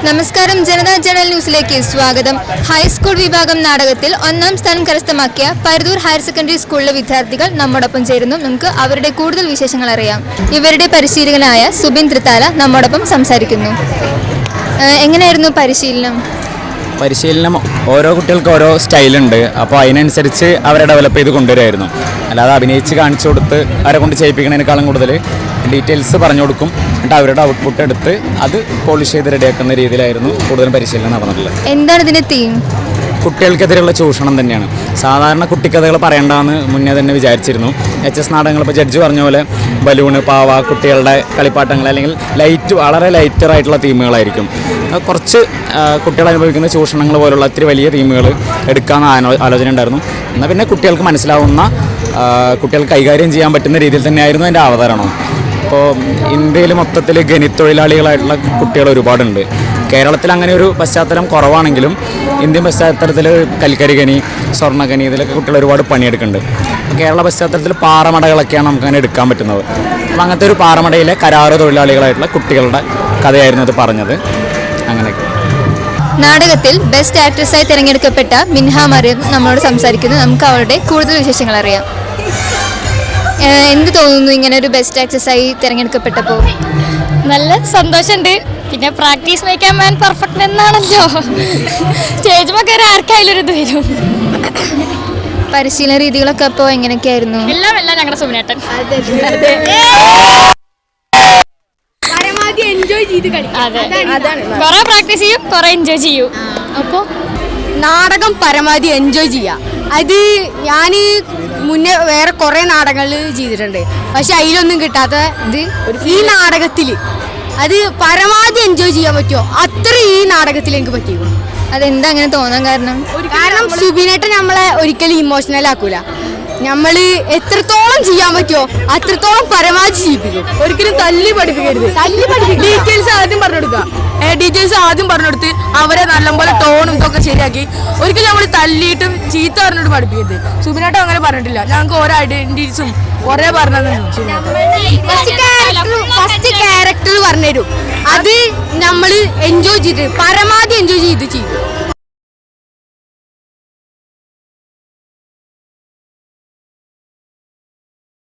നമസ്കാരം, ജനതാ ജേണൽ ന്യൂസിലേക്ക് സ്വാഗതം. ഹൈസ്കൂൾ വിഭാഗം നാടകത്തിൽ 1ാം സ്ഥാനം കരസ്ഥമാക്കിയ പരുതൂർ ഹയർ സെക്കൻഡറി സ്കൂളിലെ വിദ്യാർത്ഥികൾ നമ്മോടൊപ്പം ചേരുന്നു. നമുക്ക് അവരുടെ കൂടുതൽ വിശേഷങ്ങൾ അറിയാം. ഇവരുടെ പരിശീലകനായ സുബിൻ തൃത്താല നമ്മോടൊപ്പം സംസാരിക്കുന്നു. എങ്ങനെയായിരുന്നു പരിശീലനം? ഓരോ കുട്ടികൾക്ക് ഓരോ സ്റ്റൈലുണ്ട്. അപ്പോൾ അതിനനുസരിച്ച് അവരെ ഡെവലപ്പ് ചെയ്ത് കൊണ്ടുവരുമായിരുന്നു. അല്ലാതെ അഭിനയിച്ച് കാണിച്ചു കൊടുത്ത് അവരെ കൊണ്ട് ചെയ്യിപ്പിക്കുന്നതിനേക്കാളും കൂടുതൽ ഡീറ്റെയിൽസ് പറഞ്ഞു കൊടുക്കും. എന്നിട്ട് അവരുടെ ഔട്ട്പുട്ട് എടുത്ത് അത് പോളിഷ് ചെയ്ത് റെഡിയാക്കുന്ന രീതിയിലായിരുന്നു കൂടുതലും പരിശീലനം നടന്നിട്ടുള്ളത്. എന്താണ് ഇതിൻ്റെ തീം? കുട്ടികൾക്കെതിരെയുള്ള ചൂഷണം തന്നെയാണ്. സാധാരണ കുട്ടിക്കഥകൾ പറയേണ്ടതെന്ന് മുന്നേ തന്നെ വിചാരിച്ചിരുന്നു. HS നാടകങ്ങൾ ഇപ്പോൾ ജഡ്ജ് പറഞ്ഞ പോലെ ബലൂണ്, പാവ, കുട്ടികളുടെ കളിപ്പാട്ടങ്ങൾ അല്ലെങ്കിൽ വളരെ ലൈറ്ററായിട്ടുള്ള തീമുകളായിരിക്കും. കുറച്ച് കുട്ടികൾ അനുഭവിക്കുന്ന ചൂഷണങ്ങൾ പോലുള്ള ഒത്തിരി വലിയ തീമുകൾ എടുക്കാമെന്ന് ആലോചന ഉണ്ടായിരുന്നു. എന്നാൽ പിന്നെ കുട്ടികൾക്ക് മനസ്സിലാവുന്ന, കുട്ടികൾക്ക് കൈകാര്യം ചെയ്യാൻ പറ്റുന്ന രീതിയിൽ തന്നെയായിരുന്നു എൻ്റെ അവതരണം. ഇപ്പോൾ ഇന്ത്യയിൽ മൊത്തത്തിൽ ഖനിത്തൊഴിലാളികളായിട്ടുള്ള കുട്ടികൾ ഒരുപാടുണ്ട്. കേരളത്തിൽ അങ്ങനെ ഒരു പശ്ചാത്തലം കുറവാണെങ്കിലും ഇന്ത്യൻ പശ്ചാത്തലത്തിൽ കൽക്കരി ഖനി, സ്വർണ്ണഖനി, ഇതിലൊക്കെ കുട്ടികൾ ഒരുപാട് പണിയെടുക്കുന്നുണ്ട്. കേരള പശ്ചാത്തലത്തിൽ പാറമടകളൊക്കെയാണ് നമുക്കങ്ങനെ എടുക്കാൻ പറ്റുന്നത്. അപ്പോൾ അങ്ങനത്തെ ഒരു പാറമടയിലെ കരാറ് തൊഴിലാളികളായിട്ടുള്ള കുട്ടികളുടെ കഥയായിരുന്നു ഇത് പറഞ്ഞത്. അങ്ങനെയൊക്കെ. നാടകത്തിൽ ബെസ്റ്റ് ആക്ട്രസായി തിരഞ്ഞെടുക്കപ്പെട്ട മിൻഹ മറിയം നമ്മളോട് സംസാരിക്കുന്നു. നമുക്ക് അവരുടെ കൂടുതൽ വിശേഷങ്ങൾ അറിയാം. എന്ത് തോന്നുന്നു ഇങ്ങനെ ഒരു ബെസ്റ്റ് ആക്ട്രസായി തിരഞ്ഞെടുക്കപ്പെട്ടപ്പോൾ? നല്ല സന്തോഷമുണ്ട്. പിന്നെ practice make a man perfect എന്നാണല്ലോ. സ്റ്റേജ് ഒക്കെ ആർക്കായാലും ഒരു ഇത് വരും. പരിശീലന രീതികളൊക്കെ അപ്പോൾ എങ്ങനെയൊക്കെയായിരുന്നു? എല്ലാം ഞങ്ങളുടെ സുബിനേട്ടൻ എൻജോയ് ചെയ്ത് കളിക്കും. കുറെ പ്രാക്ടീസ് ചെയ്യും, കുറെ എൻജോയ് ചെയ്യും. അപ്പോൾ നാടകം പരമാവധി എൻജോയ് ചെയ്യാം. അത് ഞാൻ മുന്നേ വേറെ കുറേ നാടകങ്ങൾ ചെയ്തിട്ടുണ്ട്. പക്ഷെ അതിലൊന്നും കിട്ടാത്ത ഇത് ഈ നാടകത്തിൽ അത് പരമാവധി എൻജോയ് ചെയ്യാൻ പറ്റുമോ അത്ര ഈ നാടകത്തിൽ എനിക്ക് പറ്റിയിരുന്നു. അതെന്താ അങ്ങനെ തോന്നാൻ കാരണം? സുബിനേട്ടൻ നമ്മളെ ഒരിക്കലും ഇമോഷണൽ ആക്കൂല. നമ്മൾ എത്രത്തോളം ചെയ്യാൻ പറ്റുമോ അത്രത്തോളം പരമാവധി ചെയ്യിപ്പിക്കും. ഒരിക്കലും തല്ലി പഠിപ്പിക്കരുത്. ഡീറ്റെയിൽസ് ആദ്യം പറഞ്ഞെടുത്ത് അവരെ നല്ലപോലെ ടോണും ഇതൊക്കെ ശരിയാക്കി. ഒരിക്കലും നമ്മൾ തല്ലിയിട്ടും ചീത്ത പറഞ്ഞിട്ട് പഠിപ്പിക്കരുത്. സുബിനേട്ടൻ അങ്ങനെ പറഞ്ഞിട്ടില്ല. ഞങ്ങൾക്ക് ഓരോ ഐഡന്റിറ്റീസും കുറെ പറഞ്ഞു. ഫസ്റ്റ് ക്യാരക്ടർ പറഞ്ഞുതരും. അത് നമ്മൾ എൻജോയ് ചെയ്ത് പരമാവധി എൻജോയ് ചെയ്ത് ചെയ്യും.